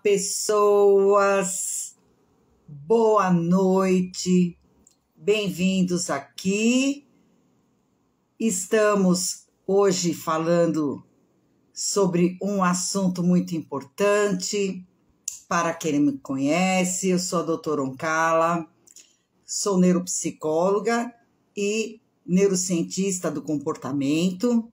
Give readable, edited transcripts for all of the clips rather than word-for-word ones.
Pessoas, boa noite, bem-vindos aqui. Estamos hoje falando sobre um assunto muito importante. Para quem me conhece, eu sou a doutora Oncala, sou neuropsicóloga e neurocientista do comportamento.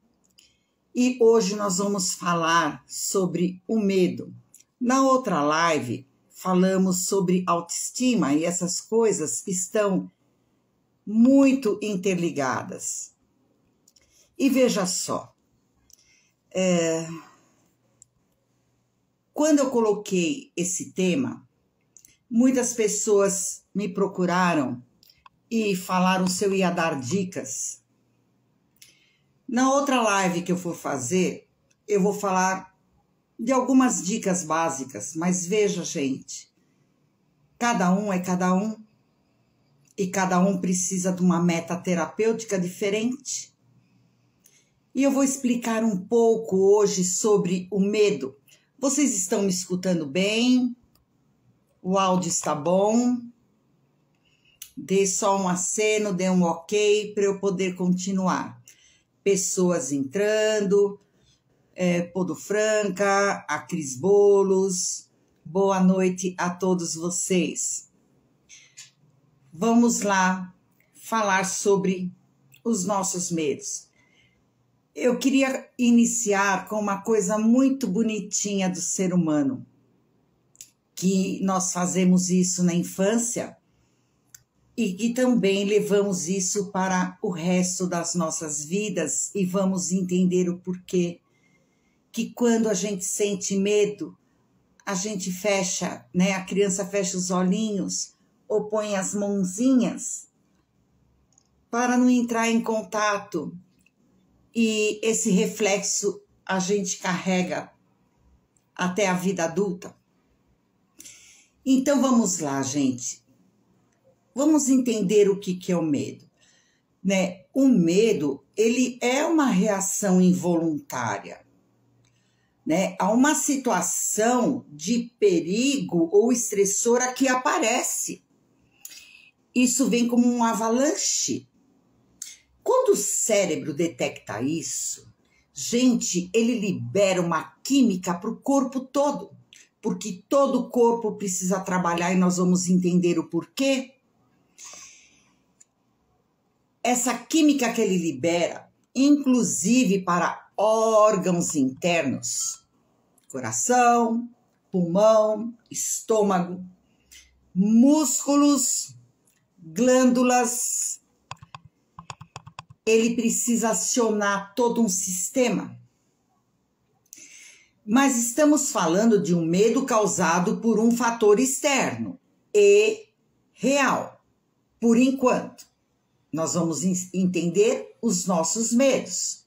E hoje nós vamos falar sobre o medo. Na outra live, falamos sobre autoestima e essas coisas estão muito interligadas. E veja só, quando eu coloquei esse tema, muitas pessoas me procuraram e falaram se eu ia dar dicas. Na outra live que eu for fazer, eu vou falar de algumas dicas básicas, mas veja, gente, cada um é cada um e cada um precisa de uma meta terapêutica diferente. E eu vou explicar um pouco hoje sobre o medo. Vocês estão me escutando bem? O áudio está bom? Dê só um aceno, dê um ok para eu poder continuar. Pessoas entrando, Podo Franca, a Cris Bolos, boa noite a todos vocês. Vamos lá falar sobre os nossos medos. Eu queria iniciar com uma coisa muito bonitinha do ser humano, que nós fazemos isso na infância e que também levamos isso para o resto das nossas vidas e vamos entender o porquê. Que quando a gente sente medo, a gente fecha, né? A criança fecha os olhinhos ou põe as mãozinhas para não entrar em contato. E esse reflexo a gente carrega até a vida adulta. Então vamos lá, gente. Vamos entender o que é o medo, né? O medo, ele é uma reação involuntária, né? A uma situação de perigo ou estressora que aparece. Isso vem como um avalanche. Quando o cérebro detecta isso, gente, ele libera uma química para o corpo todo, porque todo o corpo precisa trabalhar e nós vamos entender o porquê. Essa química que ele libera, inclusive para órgãos internos, coração, pulmão, estômago, músculos, glândulas, ele precisa acionar todo um sistema. Mas estamos falando de um medo causado por um fator externo e real, por enquanto. Nós vamos entender os nossos medos.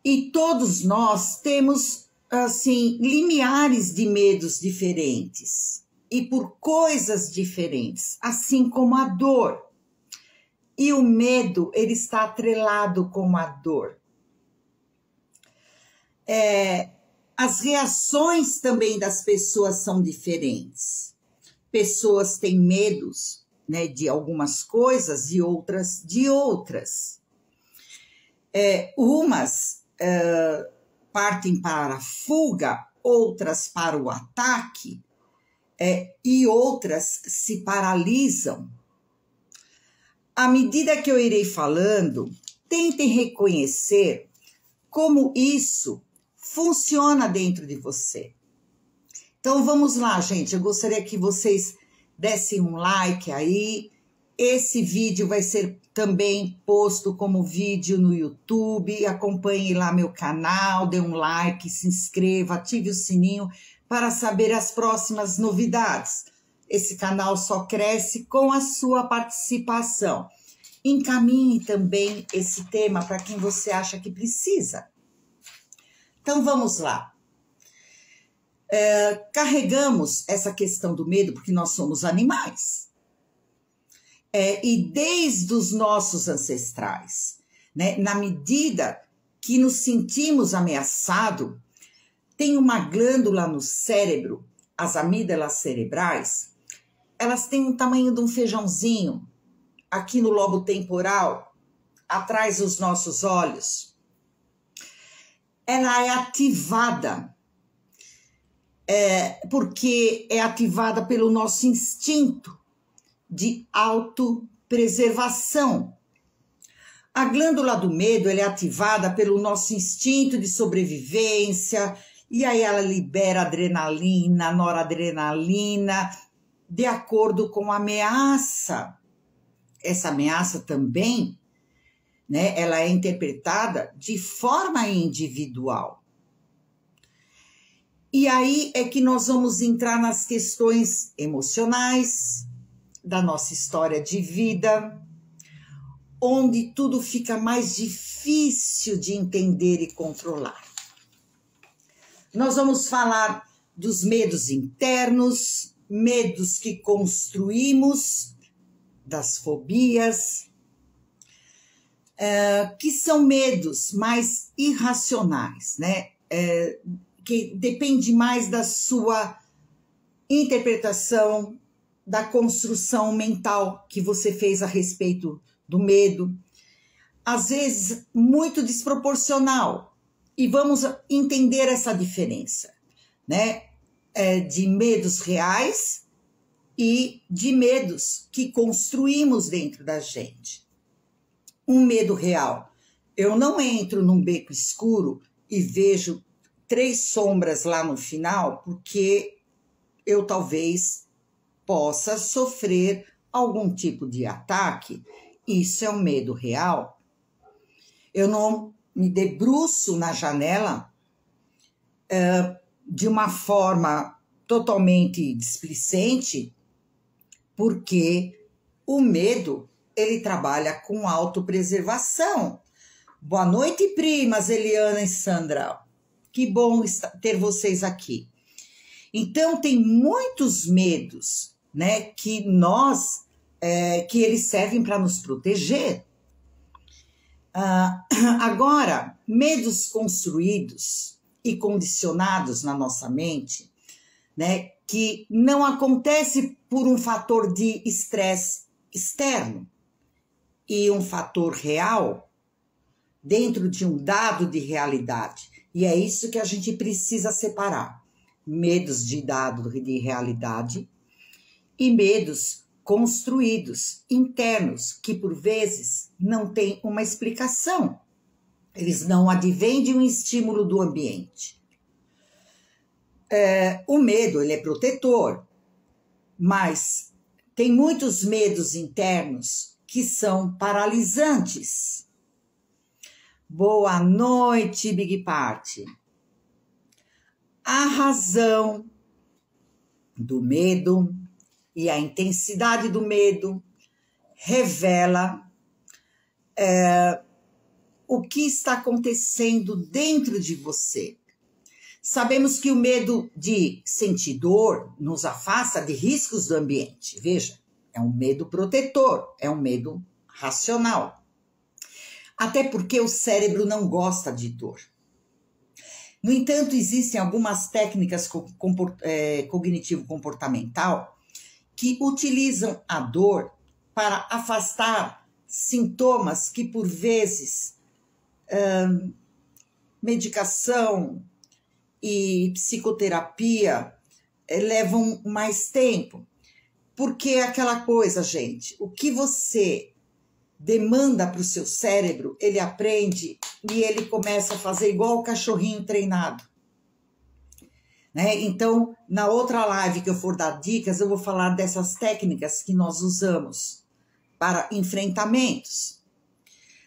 E todos nós temos, assim, limiares de medos diferentes. E por coisas diferentes, assim como a dor. E o medo, ele está atrelado com a dor. As reações também das pessoas são diferentes. Pessoas têm medos, né, de algumas coisas e outras de outras. Umas partem para a fuga, outras para o ataque, e outras se paralisam. À medida que eu irei falando, tentem reconhecer como isso funciona dentro de você. Então vamos lá, gente, eu gostaria que vocês dessem um like aí. Esse vídeo vai ser também posto como vídeo no YouTube. Acompanhe lá meu canal, dê um like, se inscreva, ative o sininho para saber as próximas novidades. Esse canal só cresce com a sua participação. Encaminhe também esse tema para quem você acha que precisa. Então vamos lá. Carregamos essa questão do medo porque nós somos animais. E desde os nossos ancestrais, né, na medida que nos sentimos ameaçados, tem uma glândula no cérebro, as amígdalas cerebrais, elas têm o tamanho de um feijãozinho, aqui no lobo temporal, atrás dos nossos olhos. Ela é ativada, porque é ativada pelo nosso instinto de autopreservação. A glândula do medo ela é ativada pelo nosso instinto de sobrevivência, e aí ela libera adrenalina, noradrenalina, de acordo com a ameaça. Essa ameaça também, né, ela é interpretada de forma individual. E aí é que nós vamos entrar nas questões emocionais da nossa história de vida, onde tudo fica mais difícil de entender e controlar. Nós vamos falar dos medos internos, medos que construímos, das fobias, que são medos mais irracionais, né? Que depende mais da sua interpretação, da construção mental que você fez a respeito do medo, às vezes muito desproporcional. E vamos entender essa diferença, né? De medos reais e de medos que construímos dentro da gente. Um medo real. Eu não entro num beco escuro e vejo 3 sombras lá no final, porque eu talvez possa sofrer algum tipo de ataque. Isso é um medo real. Eu não me debruço na janela de uma forma totalmente displicente, porque o medo, ele trabalha com autopreservação. Boa noite, primas Eliana e Sandra. Que bom ter vocês aqui. Então, tem muitos medos, né, que eles servem para nos proteger. Agora, medos construídos e condicionados na nossa mente, né, que não acontece por um fator de estresse externo e um fator real dentro de um dado de realidade. E é isso que a gente precisa separar. Medos de dado de realidade e medos construídos, internos, que por vezes não têm uma explicação. Eles não advêm de um estímulo do ambiente. O medo, ele é protetor, mas tem muitos medos internos que são paralisantes. Boa noite, Big Party. A razão do medo e a intensidade do medo revela o que está acontecendo dentro de você. Sabemos que o medo de sentir dor nos afasta de riscos do ambiente. Veja, é um medo protetor, é um medo racional. Até porque o cérebro não gosta de dor. No entanto, existem algumas técnicas cognitivo-comportamental que utilizam a dor para afastar sintomas que, por vezes, medicação e psicoterapia levam mais tempo. Porque é aquela coisa, gente, o que você demanda para o seu cérebro, ele aprende e ele começa a fazer igual o cachorrinho treinado. Né? Então, na outra live que eu for dar dicas, eu vou falar dessas técnicas que nós usamos para enfrentamentos.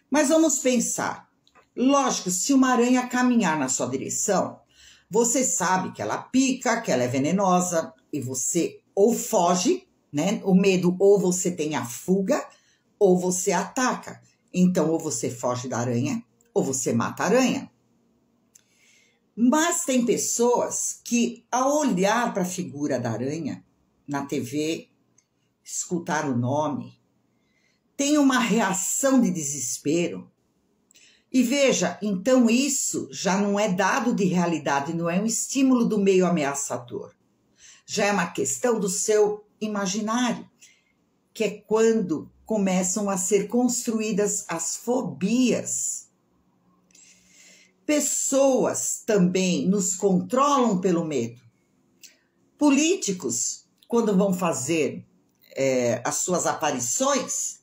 Mas vamos pensar. Lógico, se uma aranha caminhar na sua direção, você sabe que ela pica, que ela é venenosa, e você ou foge, né? O medo, ou você tem a fuga, ou você ataca. Então, ou você foge da aranha, ou você mata a aranha. Mas tem pessoas que, ao olhar para a figura da aranha na TV, escutar o nome, tem uma reação de desespero E veja, então isso já não é dado de realidade, não é um estímulo do meio ameaçador. Já é uma questão do seu imaginário, que é quando começam a ser construídas as fobias. Pessoas também nos controlam pelo medo. Políticos, quando vão fazer as suas aparições,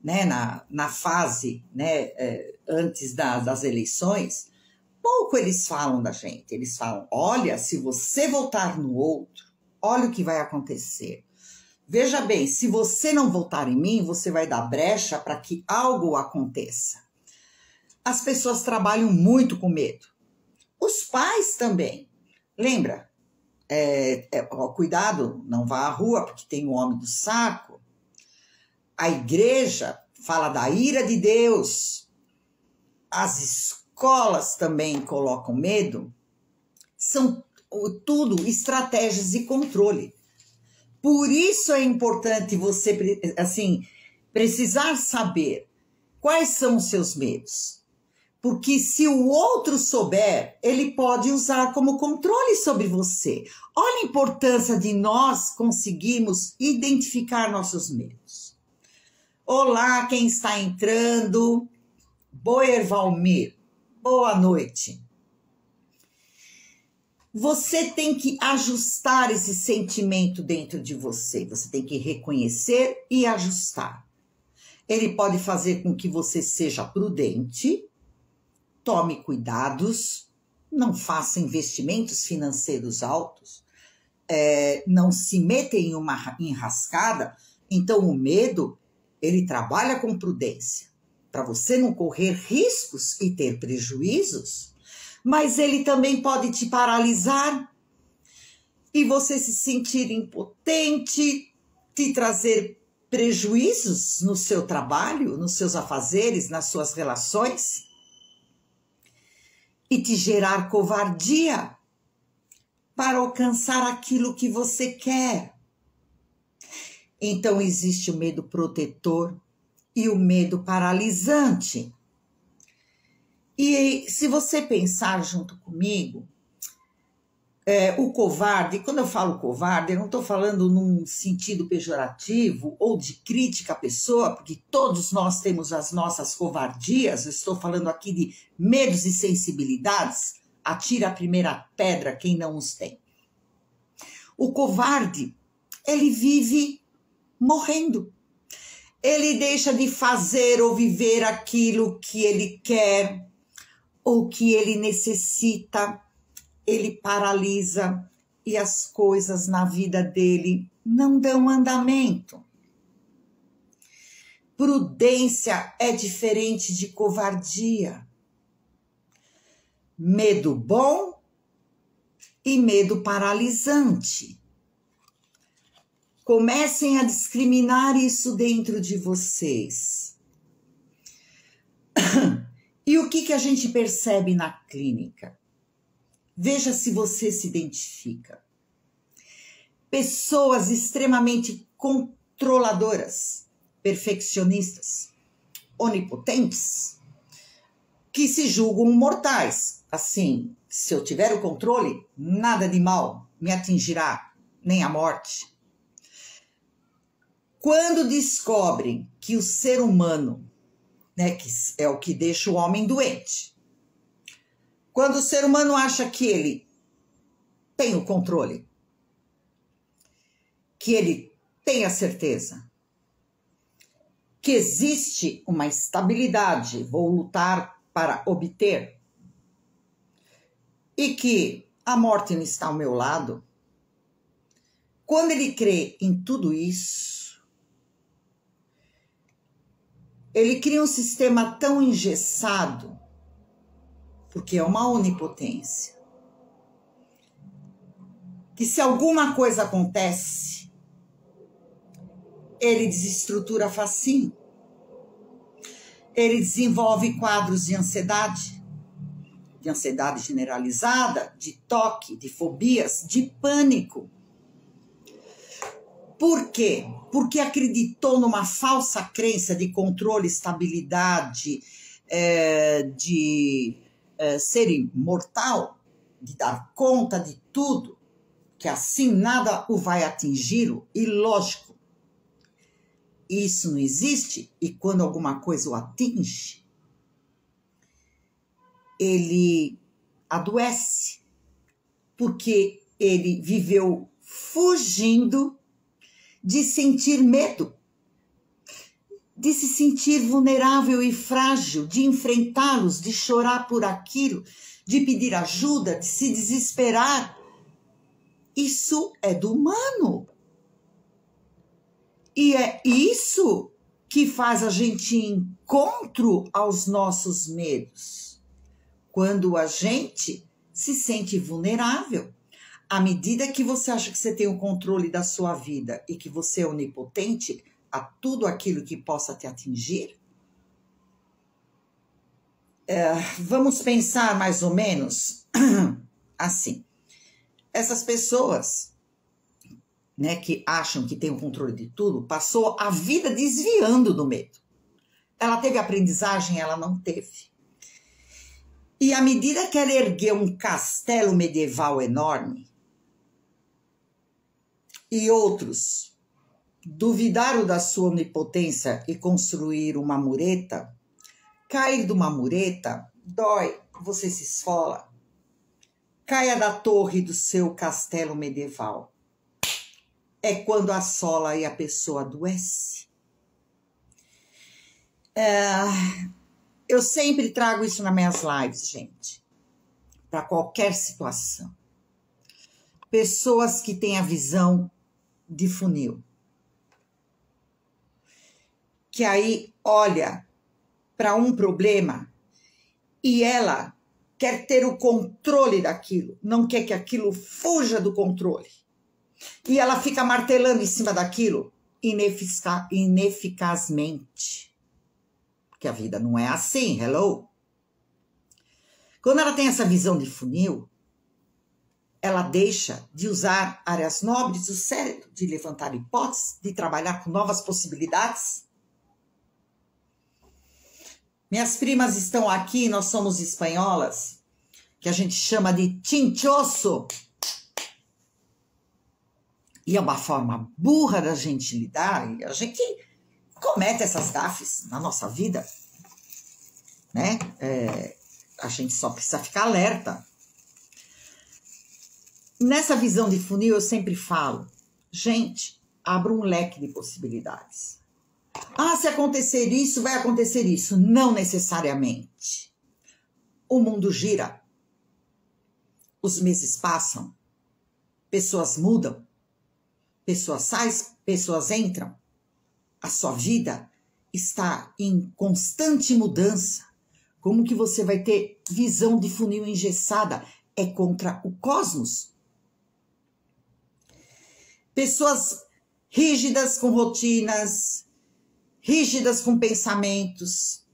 né, na fase, né, antes das eleições, pouco eles falam da gente. Eles falam, olha, se você votar no outro, olha o que vai acontecer. Veja bem, se você não votar em mim, você vai dar brecha para que algo aconteça. As pessoas trabalham muito com medo. Os pais também. Lembra? Cuidado, não vá à rua porque tem o homem do saco. A igreja fala da ira de Deus. As escolas também colocam medo. São tudo estratégias de controle. Por isso é importante você, assim, precisar saber quais são os seus medos. Porque se o outro souber, ele pode usar como controle sobre você. Olha a importância de nós conseguirmos identificar nossos medos. Olá, quem está entrando? Boer Valmir, boa noite. Você tem que ajustar esse sentimento dentro de você. Você tem que reconhecer e ajustar. Ele pode fazer com que você seja prudente, tome cuidados, não faça investimentos financeiros altos, não se meta em uma enrascada. Então, o medo, ele trabalha com prudência, para você não correr riscos e ter prejuízos, mas ele também pode te paralisar e você se sentir impotente, te trazer prejuízos no seu trabalho, nos seus afazeres, nas suas relações, e te gerar covardia para alcançar aquilo que você quer. Então existe o medo protetor e o medo paralisante. E se você pensar junto comigo, o covarde, quando eu falo covarde, eu não estou falando num sentido pejorativo ou de crítica à pessoa, porque todos nós temos as nossas covardias. Eu estou falando aqui de medos e sensibilidades. Atira a primeira pedra quem não os tem. O covarde, ele vive morrendo. Ele deixa de fazer ou viver aquilo que ele quer ou que ele necessita. Ele paralisa e as coisas na vida dele não dão andamento. Prudência é diferente de covardia. Medo bom e medo paralisante. Comecem a discriminar isso dentro de vocês. E o que a gente percebe na clínica? Veja se você se identifica. Pessoas extremamente controladoras, perfeccionistas, onipotentes, que se julgam mortais. Assim, se eu tiver o controle, nada de mal me atingirá, nem a morte. Quando descobrem que o ser humano, né, que é o que deixa o homem doente, quando o ser humano acha que ele tem o controle, que ele tem a certeza, que existe uma estabilidade, vou lutar para obter, e que a morte não está ao meu lado, quando ele crê em tudo isso, ele cria um sistema tão engessado, porque é uma onipotência, que se alguma coisa acontece, ele desestrutura facinho. Ele desenvolve quadros de ansiedade generalizada, de toque, de fobias, de pânico. Por quê? Porque acreditou numa falsa crença de controle, estabilidade, de ser imortal, de dar conta de tudo, que assim nada o vai atingi-lo, e lógico, isso não existe, e quando alguma coisa o atinge, ele adoece, porque ele viveu fugindo de sentir medo, de se sentir vulnerável e frágil, de enfrentá-los, de chorar por aquilo, de pedir ajuda, de se desesperar. Isso é do humano. E é isso que faz a gente ir encontro aos nossos medos. Quando a gente se sente vulnerável, à medida que você acha que você tem o controle da sua vida e que você é onipotente a tudo aquilo que possa te atingir, vamos pensar mais ou menos assim. Essas pessoas, né, que acham que tem o controle de tudo, passou a vida desviando do medo. Ela teve aprendizagem, ela não teve. E à medida que ela ergueu um castelo medieval enorme, e outros duvidaram da sua onipotência e construir uma mureta, cair de uma mureta dói, você se esfola. Caia da torre do seu castelo medieval. É quando assola e a pessoa adoece. Eu sempre trago isso nas minhas lives, gente, para qualquer situação. Pessoas que têm a visão de funil, que aí olha para um problema e ela quer ter o controle daquilo, não quer que aquilo fuja do controle. E ela fica martelando em cima daquilo ineficazmente. Porque a vida não é assim, hello? Quando ela tem essa visão de funil, ela deixa de usar áreas nobres do cérebro, de levantar hipóteses, de trabalhar com novas possibilidades. Minhas primas estão aqui, nós somos espanholas, que a gente chama de chinchoso. E é uma forma burra da gente lidar, e a gente comete essas gafes na nossa vida, né? A gente só precisa ficar alerta. Nessa visão de funil, eu sempre falo, gente, abra um leque de possibilidades. Se acontecer isso, vai acontecer isso. Não necessariamente. O mundo gira. Os meses passam. Pessoas mudam. Pessoas saem, pessoas entram. A sua vida está em constante mudança. Como que você vai ter visão de funil engessada? É contra o cosmos. Pessoas rígidas com rotinas, rígidas com pensamentos,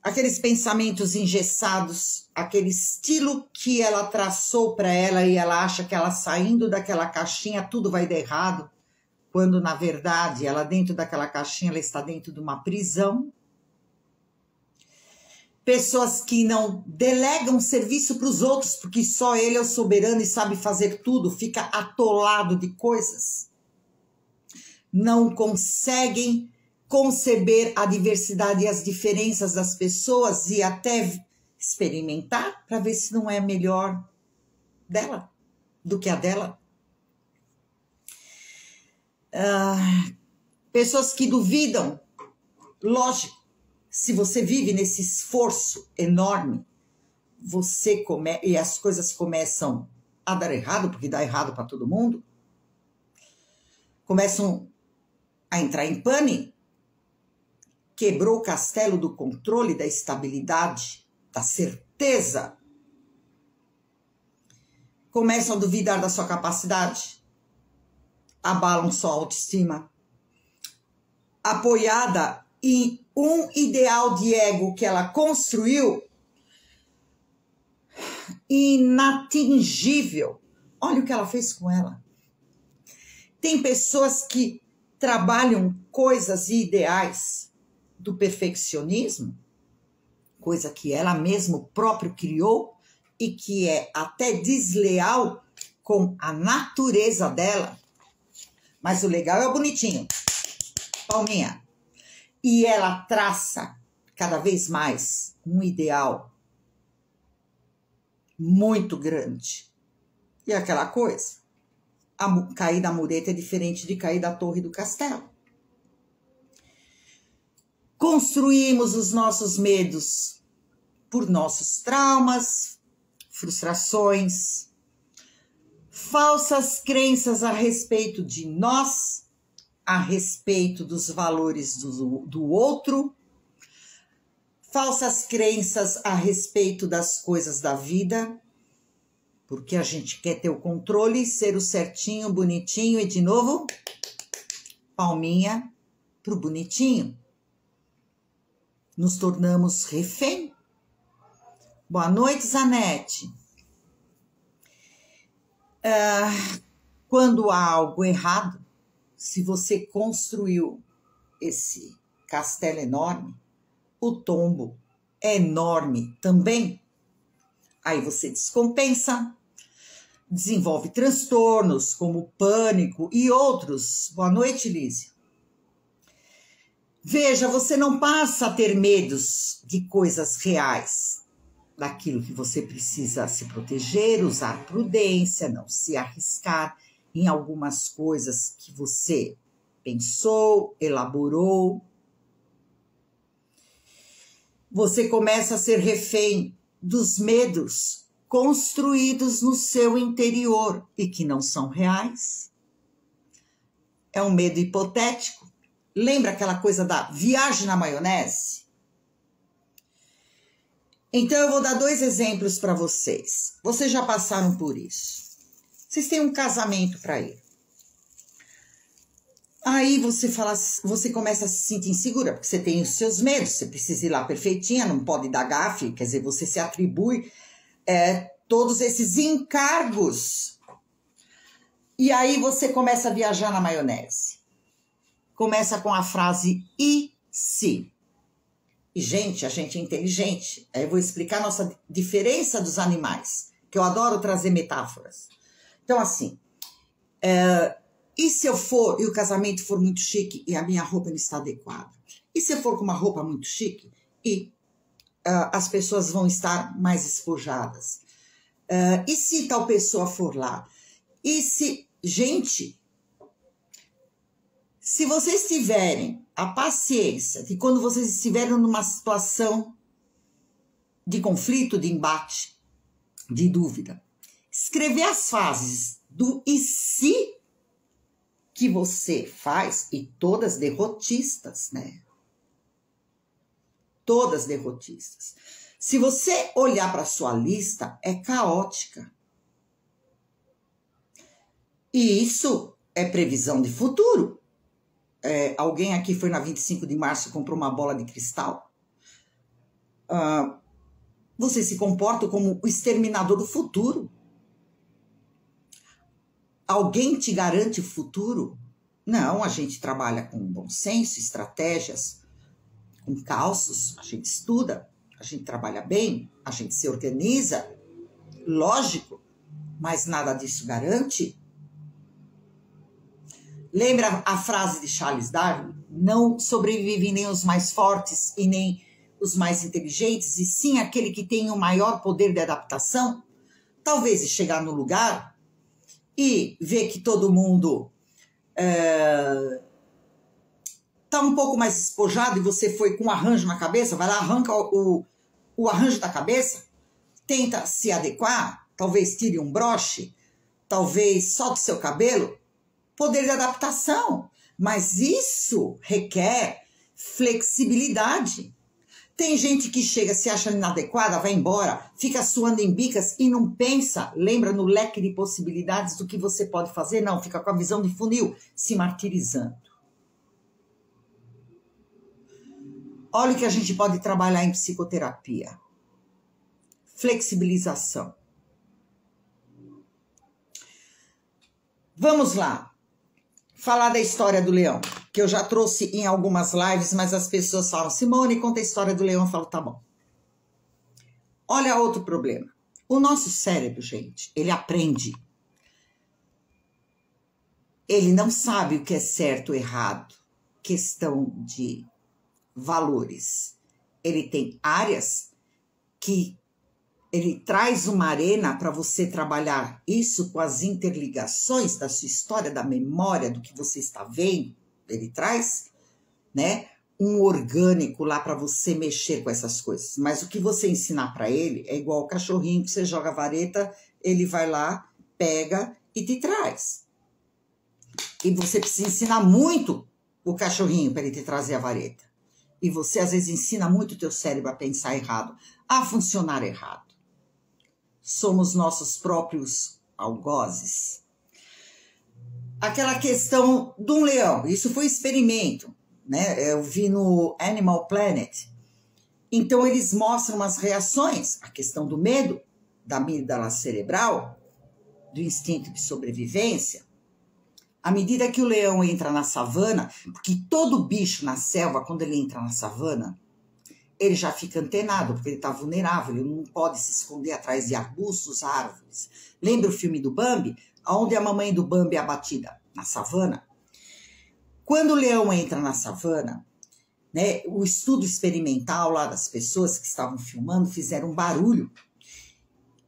aqueles pensamentos engessados, aquele estilo que ela traçou para ela e ela acha que ela saindo daquela caixinha tudo vai dar errado, quando na verdade ela dentro daquela caixinha ela está dentro de uma prisão. Pessoas que não delegam serviço para os outros, porque só ele é o soberano e sabe fazer tudo, fica atolado de coisas. Não conseguem conceber a diversidade e as diferenças das pessoas e até experimentar para ver se não é melhor dela do que a dela. Pessoas que duvidam, lógico. Se você vive nesse esforço enorme, e as coisas começam a dar errado, porque dá errado para todo mundo, começam a entrar em pane, quebrou o castelo do controle, da estabilidade, da certeza, começam a duvidar da sua capacidade, abalam sua autoestima, apoiada em um ideal de ego que ela construiu, inatingível. Olha o que ela fez com ela. Tem pessoas que trabalham coisas e ideais do perfeccionismo coisa que ela mesma próprio criou e que é até desleal com a natureza dela. Mas o legal é o bonitinho. Palminha. E ela traça cada vez mais um ideal muito grande. E aquela coisa, cair da mureta é diferente de cair da torre do castelo. Construímos os nossos medos por nossos traumas, frustrações, falsas crenças a respeito de nós, a respeito dos valores do outro, falsas crenças a respeito das coisas da vida, porque a gente quer ter o controle, ser o certinho, bonitinho e, de novo, palminha pro bonitinho. Nos tornamos refém. Boa noite, Zanete. Quando há algo errado, se você construiu esse castelo enorme, o tombo é enorme também. Aí você descompensa, desenvolve transtornos como pânico e outros. Boa noite, Lísia. Veja, você não passa a ter medos de coisas reais, daquilo que você precisa se proteger, usar prudência, não se arriscar em algumas coisas que você pensou, elaborou. Você começa a ser refém dos medos construídos no seu interior e que não são reais. É um medo hipotético. Lembra aquela coisa da viagem na maionese? Então eu vou dar 2 exemplos para vocês. Vocês já passaram por isso. Vocês têm um casamento para ir. Aí você começa a se sentir insegura, porque você tem os seus medos, você precisa ir lá perfeitinha, não pode dar gafe, quer dizer, você se atribui todos esses encargos. E aí você começa a viajar na maionese. Começa com a frase e se. E, gente, a gente é inteligente. Aí eu vou explicar a nossa diferença dos animais, que eu adoro trazer metáforas. Então, assim, e se eu for, e o casamento for muito chique e a minha roupa não está adequada? E se eu for com uma roupa muito chique e as pessoas vão estar mais espojadas? E se tal pessoa for lá? E se, gente, se vocês tiverem a paciência de quando vocês estiverem numa situação de conflito, de embate, de dúvida, escrever as fases do e se que você faz, e todas derrotistas, né? Todas derrotistas. Se você olhar para a sua lista, é caótica. E isso é previsão de futuro. Alguém aqui foi na 25 de março e comprou uma bola de cristal? Você se comporta como o exterminador do futuro. Alguém te garante o futuro? Não, a gente trabalha com bom senso, estratégias, com cálculos, a gente estuda, a gente trabalha bem, a gente se organiza, lógico, mas nada disso garante. Lembra a frase de Charles Darwin? Não sobrevivem nem os mais fortes e nem os mais inteligentes, e sim aquele que tem o maior poder de adaptação? Talvez chegar no lugar e ver que todo mundo tá um pouco mais despojado e você foi com um arranjo na cabeça, vai lá, arranca o arranjo da cabeça, tenta se adequar, talvez tire um broche, talvez solte seu cabelo, poder de adaptação, mas isso requer flexibilidade. Tem gente que chega, se acha inadequada, vai embora, fica suando em bicas e não pensa, lembra no leque de possibilidades do que você pode fazer? Não, fica com a visão de funil, se martirizando. Olha o que a gente pode trabalhar em psicoterapia. Flexibilização. Vamos lá. Falar da história do leão, que eu já trouxe em algumas lives, mas as pessoas falam, Simone, conta a história do leão. Eu falo, tá bom. Olha outro problema. O nosso cérebro, gente, ele aprende. Ele não sabe o que é certo ou errado. Questão de valores. Ele tem áreas que ele traz uma arena para você trabalhar isso com as interligações da sua história, da memória, do que você está vendo. Ele traz, né, um orgânico lá para você mexer com essas coisas. Mas o que você ensinar para ele é igual o cachorrinho que você joga a vareta, ele vai lá, pega e te traz. E você precisa ensinar muito o cachorrinho para ele te trazer a vareta. E você, às vezes, ensina muito o teu cérebro a pensar errado, a funcionar errado. Somos nossos próprios algozes. Aquela questão de um leão, isso foi experimento, né? Eu vi no Animal Planet. Então, eles mostram umas reações, a questão do medo, da amígdala cerebral, do instinto de sobrevivência. À medida que o leão entra na savana, porque todo bicho na selva, quando ele entra na savana, ele já fica antenado, porque ele está vulnerável, ele não pode se esconder atrás de arbustos, árvores. Lembra o filme do Bambi? Onde a mamãe do Bambi é abatida? Na savana. Quando o leão entra na savana, né, o estudo experimental lá das pessoas que estavam filmando fizeram um barulho.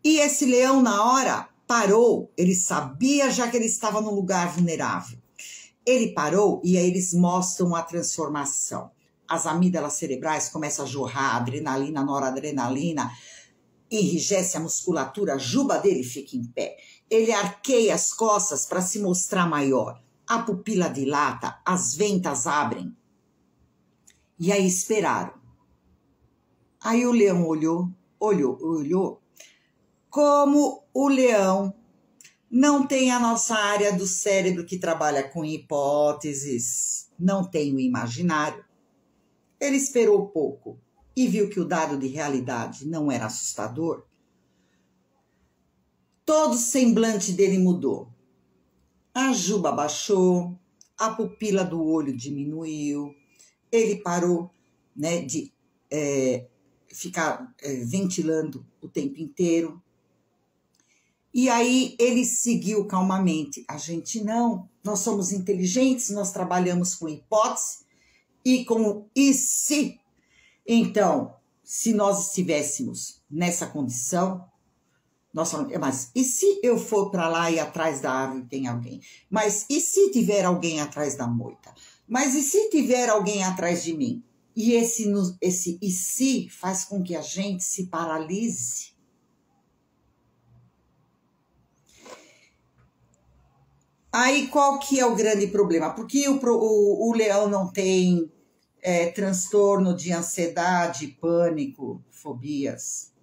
E esse leão, na hora, parou. Ele sabia já que ele estava num lugar vulnerável. Ele parou e aí eles mostram a transformação. As amígdalas cerebrais começam a jorrar adrenalina, noradrenalina, enrijece a musculatura, a juba dele fica em pé. Ele arqueia as costas para se mostrar maior. A pupila dilata, as ventas abrem. E aí esperaram. Aí o leão olhou. Como o leão não tem a nossa área do cérebro que trabalha com hipóteses, não tem o imaginário, ele esperou pouco e viu que o dado de realidade não era assustador. Todo o semblante dele mudou. A juba baixou, a pupila do olho diminuiu, ele parou, né, de ficar ventilando o tempo inteiro. E aí ele seguiu calmamente. A gente não, nós somos inteligentes, nós trabalhamos com hipótese e com e se. Então, se nós estivéssemos nessa condição, nós falamos, mas e se eu for para lá e atrás da árvore tem alguém? Mas e se tiver alguém atrás da moita? Mas e se tiver alguém atrás de mim? E esse e se faz com que a gente se paralise. Aí qual que é o grande problema? Por que o leão não tem transtorno de ansiedade, pânico, fobias?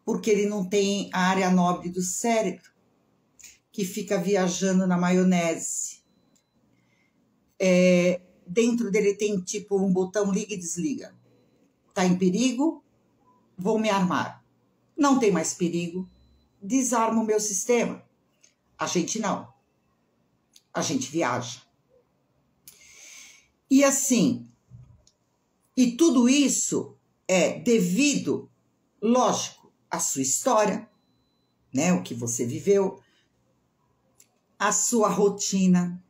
Porque ele não tem a área nobre do cérebro, que fica viajando na maionese. Dentro dele tem tipo um botão liga e desliga. Tá em perigo? Vou me armar. Não tem mais perigo? Desarmo o meu sistema. A gente não. A gente viaja. E assim, e tudo isso é devido, lógico, à sua história, né? O que você viveu, a sua rotina.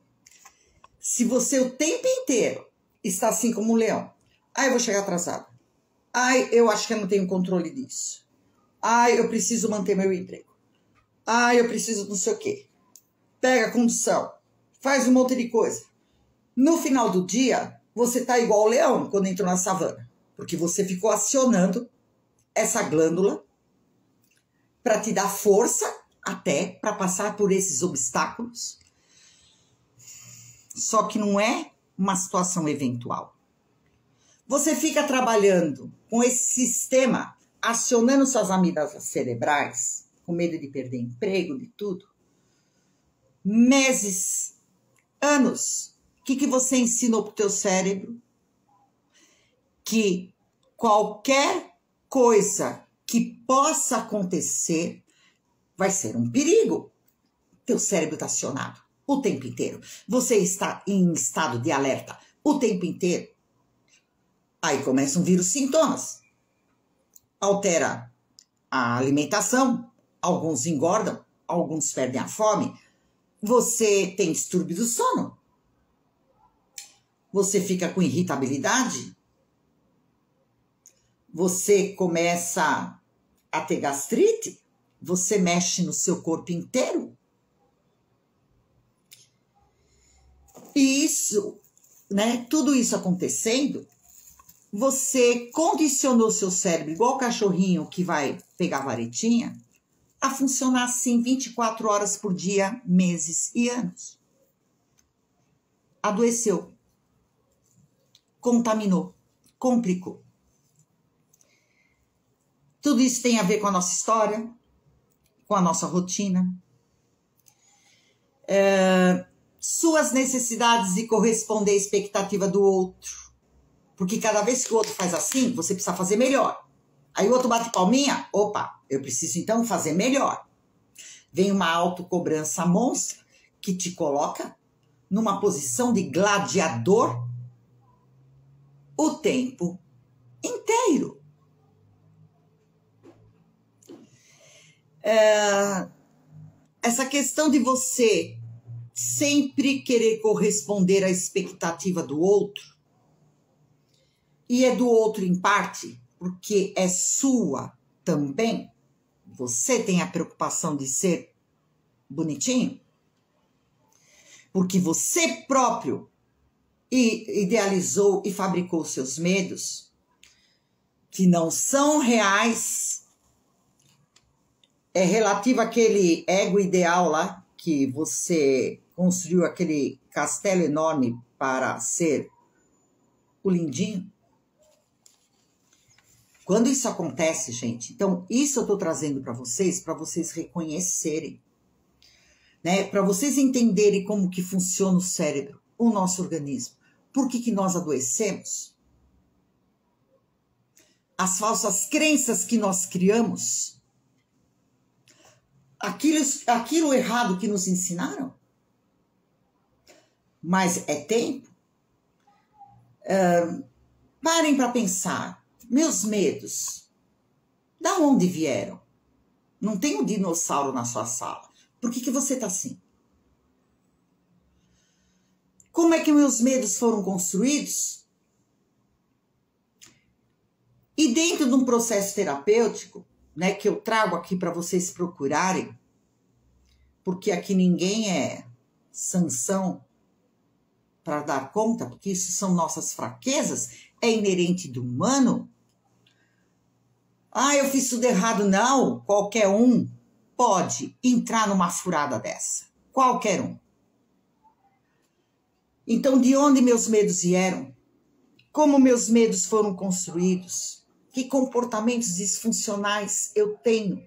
Se você o tempo inteiro está assim como um leão, eu vou chegar atrasado. Eu acho que eu não tenho controle disso. Eu preciso manter meu emprego. Eu preciso não sei o quê. Pega a condução, faz um monte de coisa. No final do dia, você tá igual o leão quando entrou na savana, porque você ficou acionando essa glândula para te dar força até para passar por esses obstáculos. Só que não é uma situação eventual. Você fica trabalhando com esse sistema, acionando suas amígdalas cerebrais, com medo de perder emprego, de tudo, meses, anos. O que você ensinou para o teu cérebro? Que qualquer coisa que possa acontecer vai ser um perigo. Teu cérebro está acionado o tempo inteiro. Você está em estado de alerta o tempo inteiro. Aí começam a vir os sintomas. altera a alimentação, alguns engordam, alguns perdem a fome. Você tem distúrbio do sono. Você fica com irritabilidade. Você começa a ter gastrite. Você mexe no seu corpo inteiro. E isso, né, tudo isso acontecendo, você condicionou seu cérebro, igual o cachorrinho que vai pegar a varetinha, a funcionar assim 24 horas por dia, meses e anos. Adoeceu. Contaminou. Complicou. Tudo isso tem a ver com a nossa história, com a nossa rotina. Suas necessidades de corresponder à expectativa do outro. Porque cada vez que o outro faz assim, você precisa fazer melhor. Aí o outro bate palminha, opa, eu preciso então fazer melhor. Vem uma autocobrança monstra que te coloca numa posição de gladiador o tempo inteiro. Essa questão de você sempre querer corresponder à expectativa do outro, e é do outro em parte, porque é sua também, você tem a preocupação de ser bonitinho, porque você próprio idealizou e fabricou seus medos, que não são reais, é relativo àquele ego ideal lá, que você construiu aquele castelo enorme para ser o lindinho. Quando isso acontece, gente, então isso eu estou trazendo para vocês reconhecerem, né? Para vocês entenderem como que funciona o cérebro, o nosso organismo. Por que nós adoecemos? As falsas crenças que nós criamos, aquilo errado que nos ensinaram. Mas é tempo. Parem para pensar. Meus medos, da onde vieram? Não tem um dinossauro na sua sala. Por que você está assim? Como é que meus medos foram construídos? E dentro de um processo terapêutico, né, que eu trago aqui para vocês procurarem, porque aqui ninguém é Sansão para dar conta, porque isso são nossas fraquezas, é inerente do humano. Eu fiz tudo errado. Não, qualquer um pode entrar numa furada dessa. Qualquer um. Então, de onde meus medos vieram? Como meus medos foram construídos? Que comportamentos disfuncionais eu tenho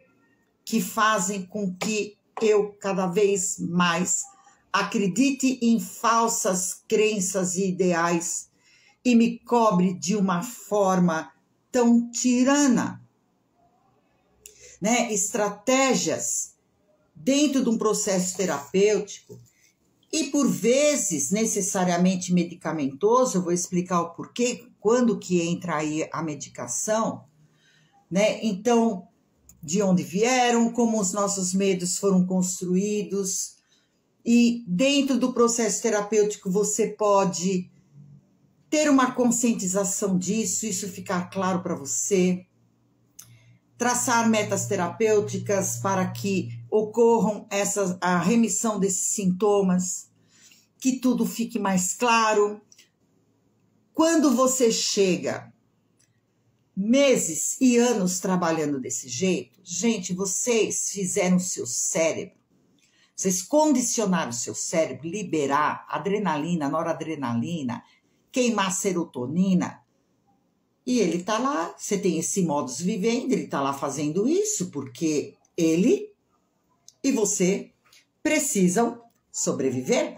que fazem com que eu cada vez mais acredite em falsas crenças e ideais e me cobre de uma forma tão tirana, né? Estratégias dentro de um processo terapêutico e por vezes necessariamente medicamentoso. Eu vou explicar o porquê, quando que entra aí a medicação, né? Então, de onde vieram, como os nossos medos foram construídos, e dentro do processo terapêutico você pode ter uma conscientização disso, isso ficar claro para você, traçar metas terapêuticas para que ocorram a remissão desses sintomas, que tudo fique mais claro. Quando você chega meses e anos trabalhando desse jeito, gente, vocês fizeram o seu cérebro, vocês condicionaram o seu cérebro, liberar adrenalina, noradrenalina, queimar serotonina, e ele tá lá, você tem esse modus vivendi, ele tá lá fazendo isso, porque ele e você precisam sobreviver.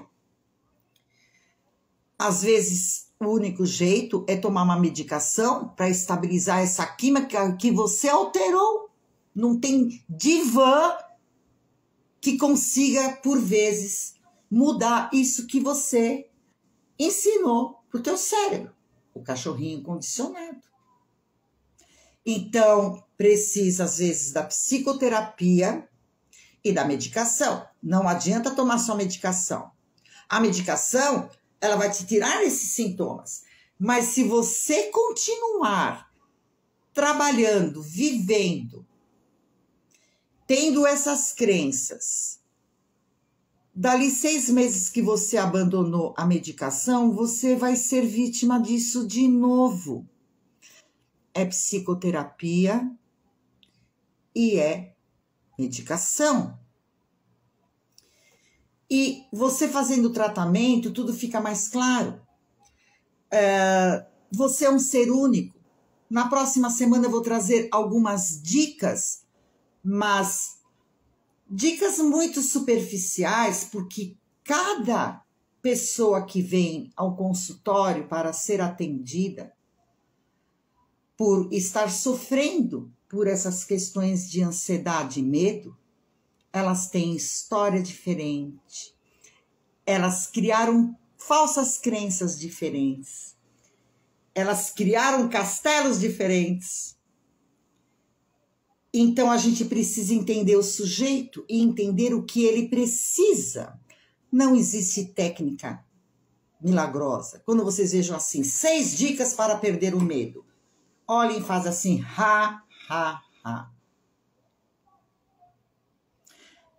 Às vezes, o único jeito é tomar uma medicação para estabilizar essa química que você alterou. Não tem divã que consiga, por vezes, mudar isso que você ensinou para o teu cérebro, o cachorrinho condicionado. Então, precisa, às vezes, da psicoterapia e da medicação. Não adianta tomar só medicação. A medicação, ela vai te tirar esses sintomas. Mas se você continuar trabalhando, vivendo, tendo essas crenças, dali 6 meses que você abandonou a medicação, você vai ser vítima disso de novo. É psicoterapia e é medicação. E você fazendo o tratamento, tudo fica mais claro. Você é um ser único. Na próxima semana eu vou trazer algumas dicas, mas dicas muito superficiais, porque cada pessoa que vem ao consultório para ser atendida, por estar sofrendo por essas questões de ansiedade e medo, elas têm história diferente, elas criaram falsas crenças diferentes, elas criaram castelos diferentes. Então a gente precisa entender o sujeito e entender o que ele precisa. Não existe técnica milagrosa. Quando vocês vejam assim, 6 dicas para perder o medo, olhem e fazem assim, ha, ha, ha.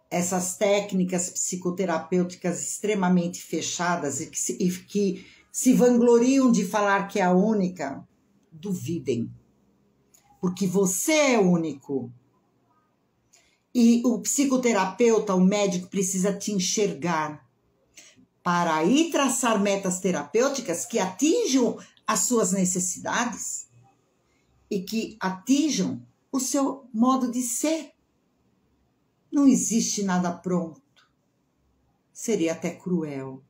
Essas técnicas psicoterapêuticas extremamente fechadas e que se vangloriam de falar que é a única, duvidem. Porque você é único. E o psicoterapeuta, o médico, precisa te enxergar para aí traçar metas terapêuticas que atinjam as suas necessidades e que atinjam o seu modo de ser. Não existe nada pronto. Seria até cruel.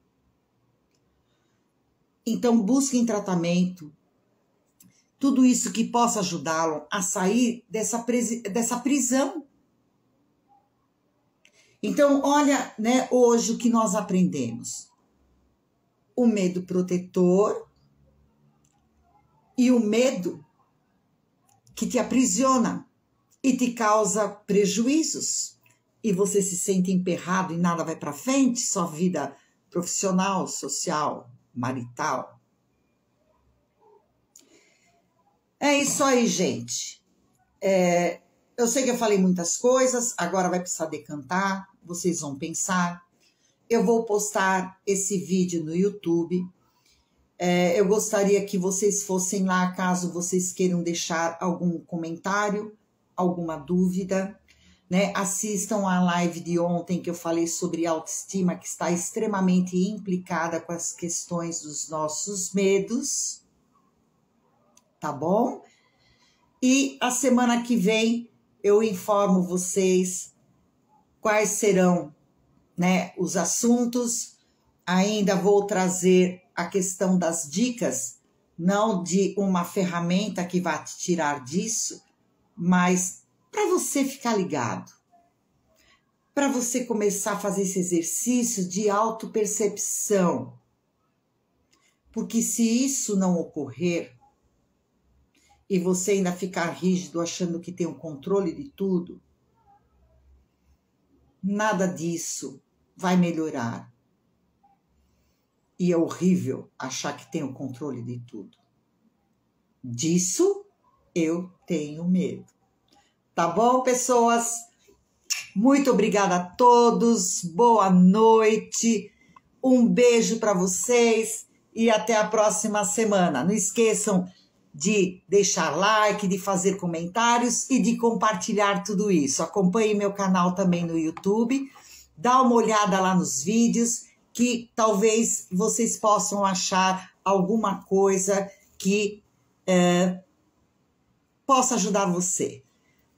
Então, busquem tratamento. Tudo isso que possa ajudá-lo a sair dessa prisão. Então, olha, né, hoje o que nós aprendemos. O medo protetor e o medo que te aprisiona e te causa prejuízos. E você se sente emperrado e nada vai para frente, sua vida profissional, social, marital. É isso aí, gente. Eu sei que eu falei muitas coisas, agora vai precisar decantar, vocês vão pensar. Eu vou postar esse vídeo no YouTube. Eu gostaria que vocês fossem lá, caso vocês queiram deixar algum comentário, alguma dúvida, né? Assistam a live de ontem que eu falei sobre autoestima, que está extremamente implicada com as questões dos nossos medos. Tá bom? E a semana que vem eu informo vocês quais serão, né, os assuntos. Ainda vou trazer a questão das dicas, não de uma ferramenta que vai te tirar disso, mas para você ficar ligado, para você começar a fazer esse exercício de autopercepção. Porque se isso não ocorrer, e você ainda ficar rígido achando que tem o controle de tudo, nada disso vai melhorar. E é horrível achar que tem o controle de tudo. Disso eu tenho medo. Tá bom, pessoas? Muito obrigada a todos. Boa noite. Um beijo para vocês e até a próxima semana. Não esqueçam de deixar like, de fazer comentários e de compartilhar tudo isso. Acompanhe meu canal também no YouTube. Dá uma olhada lá nos vídeos, que talvez vocês possam achar alguma coisa que possa ajudar você.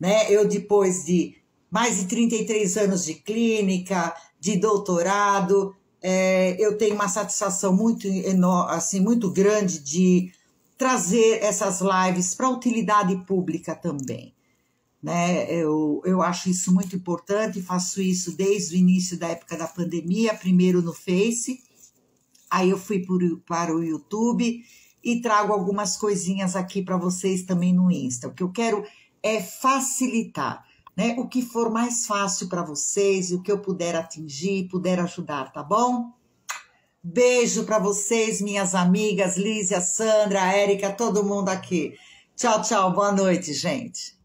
Né? Eu, depois de mais de 33 anos de clínica, de doutorado, eu tenho uma satisfação muito, assim, muito grande de trazer essas lives para utilidade pública também. Né? Eu acho isso muito importante, faço isso desde o início da época da pandemia, primeiro no Face, aí eu fui para o YouTube e trago algumas coisinhas aqui para vocês também no Insta. O que eu quero é facilitar, né? O que for mais fácil para vocês e o que eu puder atingir, puder ajudar, tá bom? Beijo para vocês, minhas amigas, Lízia, Sandra, Érica, todo mundo aqui. Tchau, tchau, boa noite, gente.